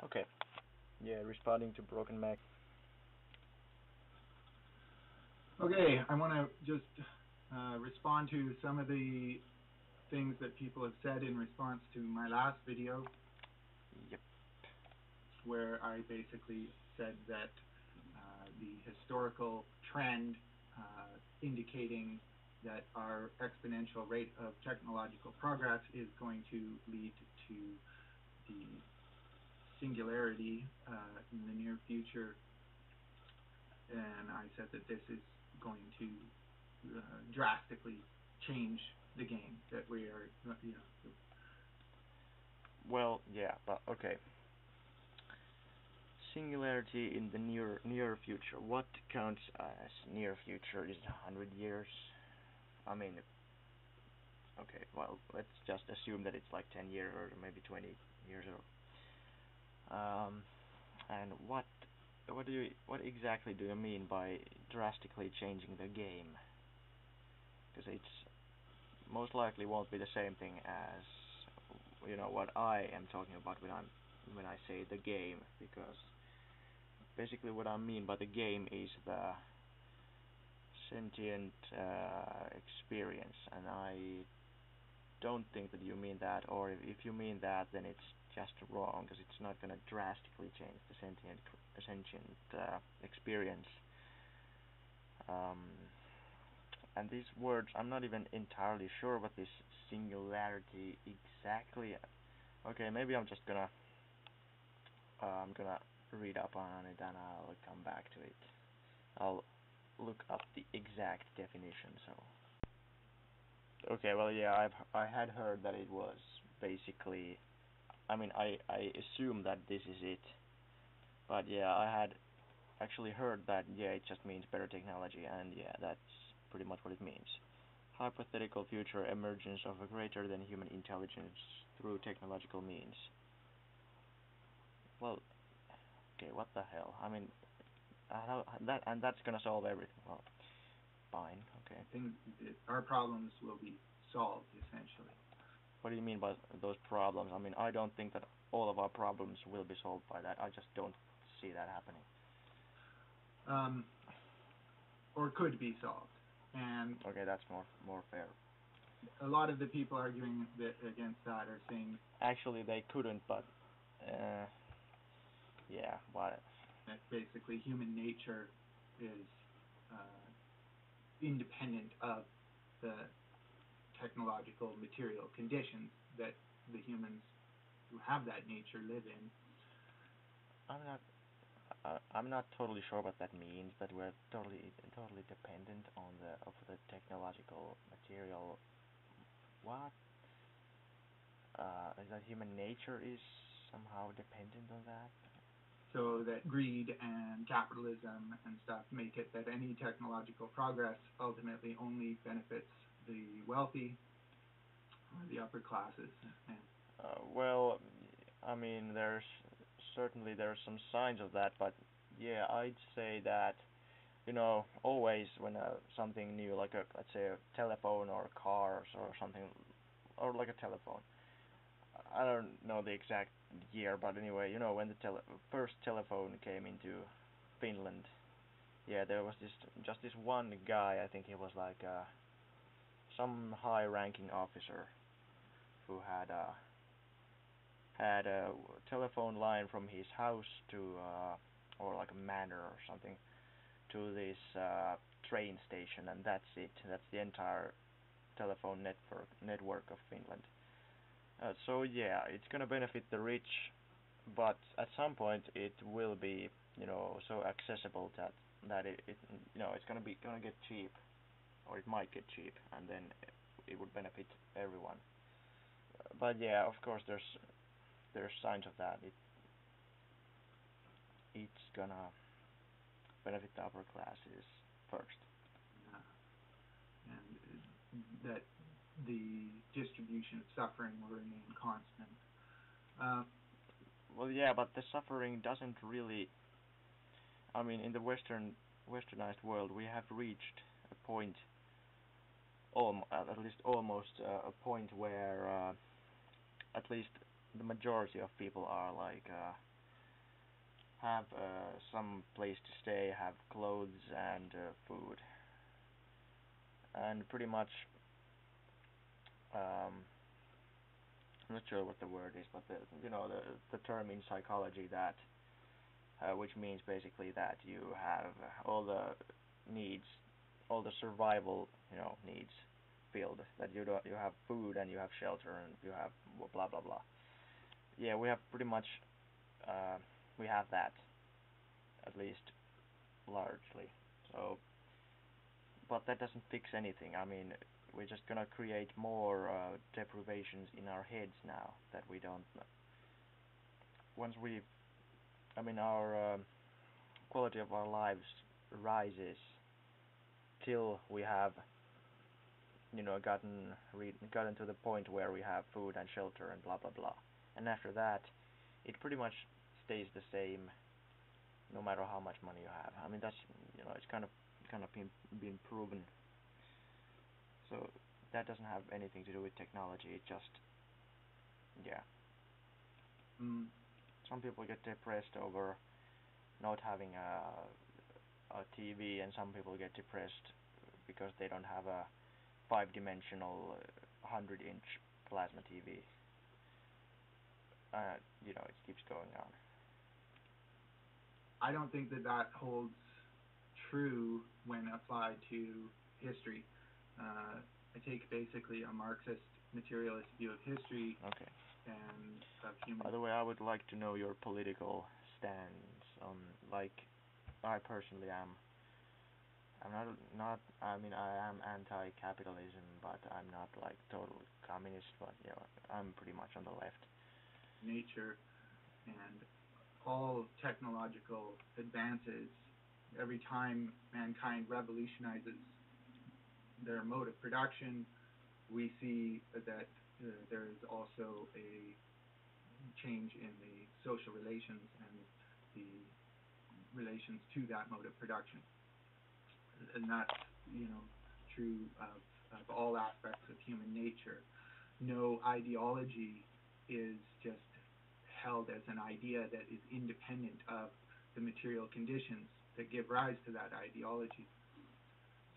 Okay. Yeah, responding to Broken Mac. Okay, I want to just respond to some of the things that people have said in response to my last video, Yep. where I basically said that the historical trend indicating that our exponential rate of technological progress is going to lead to the singularity in the near future, and I said that this is going to drastically change the game, that we are, Well, yeah, but okay. Singularity in the near future. What counts as near future? Is it 100 years? I mean, okay, well, let's just assume that it's like 10 years or maybe 20 years or and what exactly do you mean by drastically changing the game? Because it's most likely won't be the same thing as what I am talking about when I say the game, because basically what I mean by the game is the sentient experience, and I don't think that you mean that, or if you mean that, then it's just wrong, because it's not going to drastically change the sentient experience. And these words, I'm not even entirely sure what this singularity exactly. Okay, maybe I'm just gonna read up on it and I'll come back to it. I'll look up the exact definition. So, okay, well, yeah, I had heard that it was basically. I mean, I assume that this is it, but yeah, I had actually heard that it just means better technology, and yeah, that's pretty much what it means. Hypothetical future emergence of a greater than human intelligence through technological means. Well, okay, what the hell? I mean, that's gonna solve everything. Well, fine, okay. I think that our problems will be solved essentially. What do you mean by those problems? I mean, I don't think that all of our problems will be solved by that. I just don't see that happening. Or could be solved. And okay, that's more fair. A lot of the people arguing against that are saying actually they couldn't, but yeah, but that basically human nature is independent of the technological material conditions that the humans who have that nature live in. I'm not totally sure what that means, that we're totally dependent on the technological material. What? Is that human nature is somehow dependent on that? So that greed and capitalism and stuff make it that any technological progress ultimately only benefits the wealthy or the upper classes. Well, I mean, there's some signs of that, but yeah, I'd say that always when something new, like let's say a telephone or a car or something, or like a telephone. I don't know the exact year, but anyway, when the first telephone came into Finland, yeah, there was just this one guy. I think he was like some high-ranking officer who had a telephone line from his house to or like a manor or something to this train station, and that's it. That's the entire telephone network of Finland. So yeah, it's gonna benefit the rich, but at some point it will be so accessible that it's gonna get cheap, or it might get cheap, and then it would benefit everyone. But yeah, of course there's signs of that. It's gonna benefit the upper classes first. And that the distribution of suffering will remain constant. Well, yeah, but the suffering doesn't really. I mean, in the westernized world, we have reached a point, at least almost a point where at least the majority of people are like have some place to stay, have clothes and food, and pretty much um, I'm not sure what the word is, but the term in psychology that which means basically that you have all the needs, all the survival needs filled. That you have food and you have shelter and you have blah blah blah. Yeah, we have pretty much uh, we have that at least largely. So, but that doesn't fix anything. I mean, we're just gonna create more deprivations in our heads now that we don't. Once we, I mean, our quality of our lives rises till we have gotten to the point where we have food and shelter and blah blah blah. And after that, it pretty much stays the same no matter how much money you have. I mean that's it's kind of been proven. So that doesn't have anything to do with technology. It just yeah. Mm. Some people get depressed over not having a TV, and some people get depressed because they don't have a five-dimensional 100-inch plasma TV. It keeps going on. I don't think that that holds true when applied to history. I take basically a Marxist materialist view of history Okay. and of human. By the way, I would like to know your political stance on, like, I personally am. I'm not. I mean, I am anti-capitalism, but I'm not like total communist. But I'm pretty much on the left. Nature and all technological advances, every time mankind revolutionizes their mode of production, we see that there is also a change in the social relations and the relations to that mode of production. And that's, you know, true of all aspects of human nature. No ideology is just held as an idea that is independent of the material conditions that give rise to that ideology.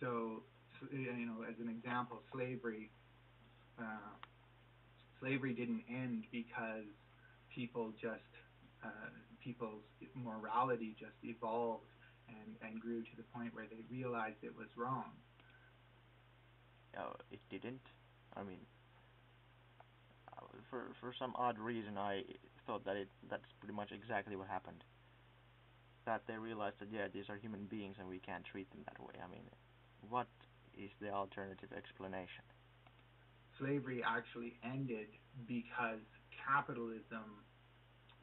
So, as an example, uh, slavery didn't end because people just uh, people's morality just evolved and grew to the point where they realized it was wrong. It didn't. I mean, for some odd reason, I thought that's pretty much exactly what happened. That they realized that these are human beings and we can't treat them that way. I mean, what is the alternative explanation? Slavery actually ended because capitalism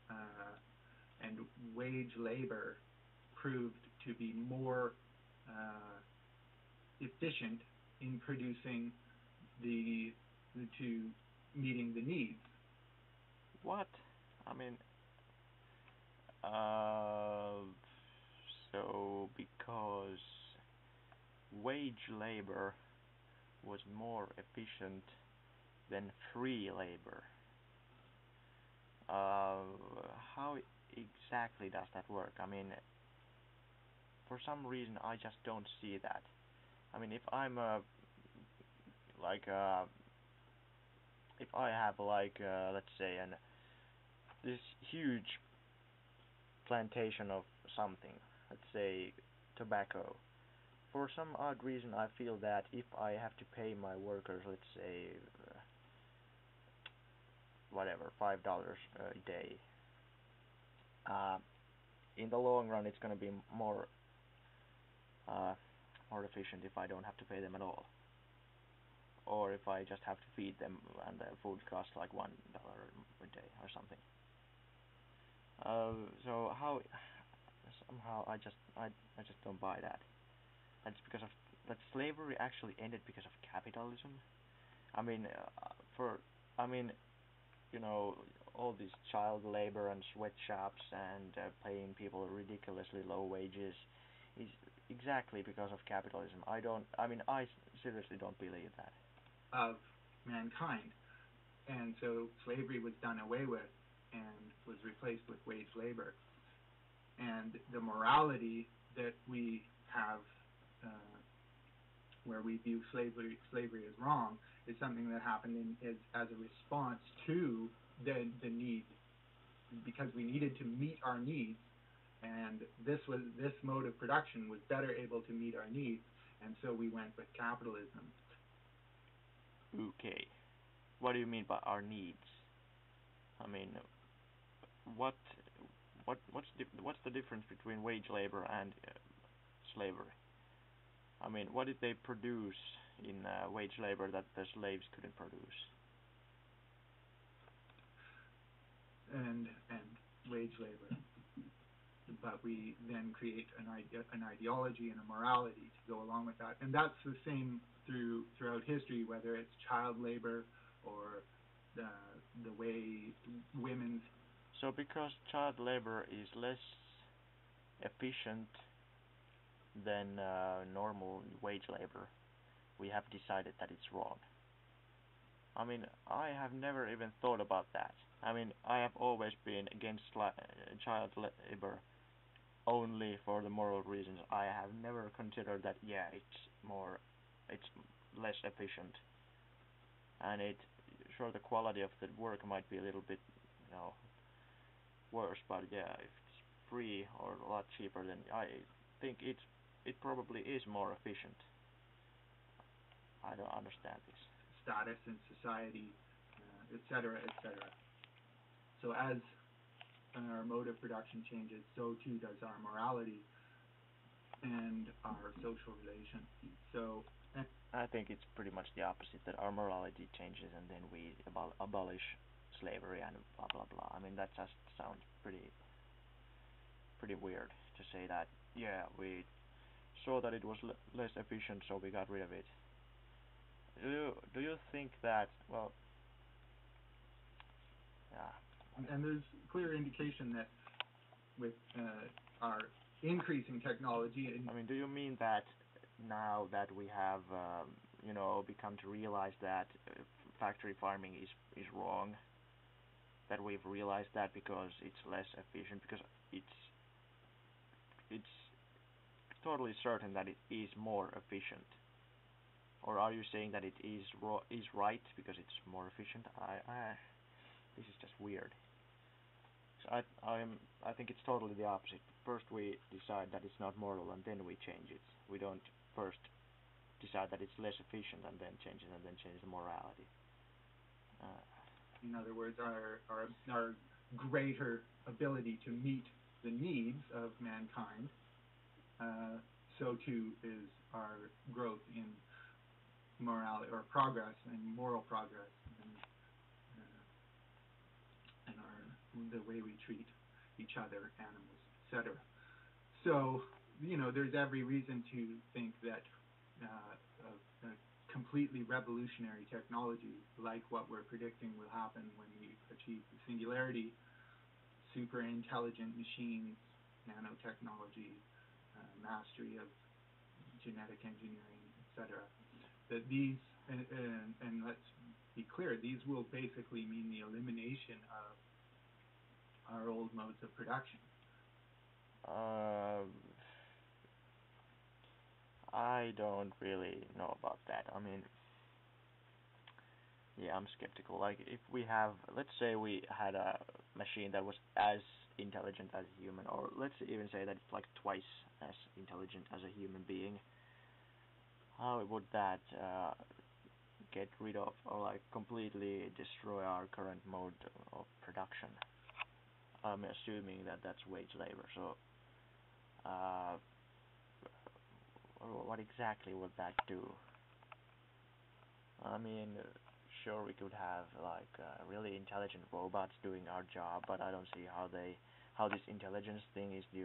uh, and wage labor proved to be more uh, efficient in producing the to meeting the needs. What? I mean, uh, so because wage labor was more efficient than free labor. Uh, how exactly does that work? I mean, for some reason, I just don't see that. I mean, if I'm like if I have like let's say an this huge plantation of something, let's say tobacco. For some odd reason, I feel that if I have to pay my workers, let's say whatever, $5 a day, uh, in the long run, it's going to be uh, more efficient if I don't have to pay them at all, or if I just have to feed them and the food costs like $1 a day or something. So how somehow I just don't buy that. That's because of that slavery actually ended because of capitalism. I mean, for I mean, you know, all this child labor and sweatshops and paying people ridiculously low wages is exactly because of capitalism. I don't. I mean, I seriously don't believe that. Of mankind. And so slavery was done away with and was replaced with wage labor. and the morality that we have, uh, where we view slavery as wrong, is something that happened as a response to the need, because we needed to meet our needs, and this mode of production was better able to meet our needs, and so we went with capitalism. Okay. What do you mean by our needs? I mean, what what's the difference between wage labor and slavery? I mean, what did they produce in wage labor that the slaves couldn't produce? And wage labor, but we then create an ideology and a morality to go along with that, and that's the same throughout history, whether it's child labor or the the way women's. So because child labor is less efficient than normal wage labor, we have decided that it's wrong. I mean, I have never even thought about that. I mean, I have always been against child labor only for the moral reasons. I have never considered that, yeah, it's less efficient, and sure, the quality of the work might be a little bit, you know, worse, but yeah, if it's free or a lot cheaper, then I think it probably is more efficient. I don't understand this. Status in society, etc., etc. So as our mode of production changes, so too does our morality and our social relations. So, I think it's pretty much the opposite, that our morality changes and then we abolish slavery and blah blah blah. I mean, that just sounds pretty weird to say that. Yeah, we saw that it was less efficient, so we got rid of it. Do you think that, well, yeah, and there's clear indication that with our increasing technology, and I mean, do you mean that now that we have become to realize that factory farming is wrong, that we've realized that because it's less efficient, because it's totally certain that it is more efficient? Or are you saying that it is right because it's more efficient? This is just weird. So I think it's totally the opposite. First we decide that it's not moral, and then we change it. We don't first decide that it's less efficient and then change it, and then change the morality. Uh, in other words, our greater ability to meet the needs of mankind, so too is our growth in morality or progress and moral progress, and the way we treat each other, animals, etc. So, there's every reason to think that a completely revolutionary technology like what we're predicting will happen when we achieve the singularity, super intelligent machines, nanotechnology, mastery of genetic engineering, etc. That these, and let's be clear, these will basically mean the elimination of our old modes of production. uh, I don't really know about that. I mean, yeah, I'm skeptical. Like, if we have, let's say we had a machine that was as intelligent as a human, or let's even say that it's like twice as intelligent as a human being, how would that get rid of or like completely destroy our current mode of production? I'm assuming that that's wage labor. So, uh, what exactly would that do? I mean, sure, we could have like really intelligent robots doing our job, but I don't see how this intelligence thing is the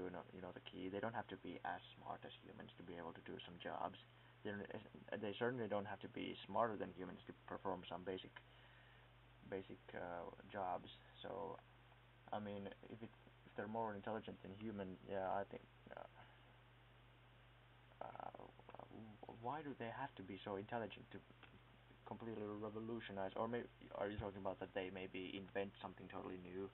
key. They don't have to be as smart as humans to be able to do some jobs. They certainly don't have to be smarter than humans to perform some basic jobs. So, I mean, if they're more intelligent than human, yeah, I think. Why do they have to be so intelligent to completely revolutionize? Or maybe are you talking about that they maybe invent something totally new?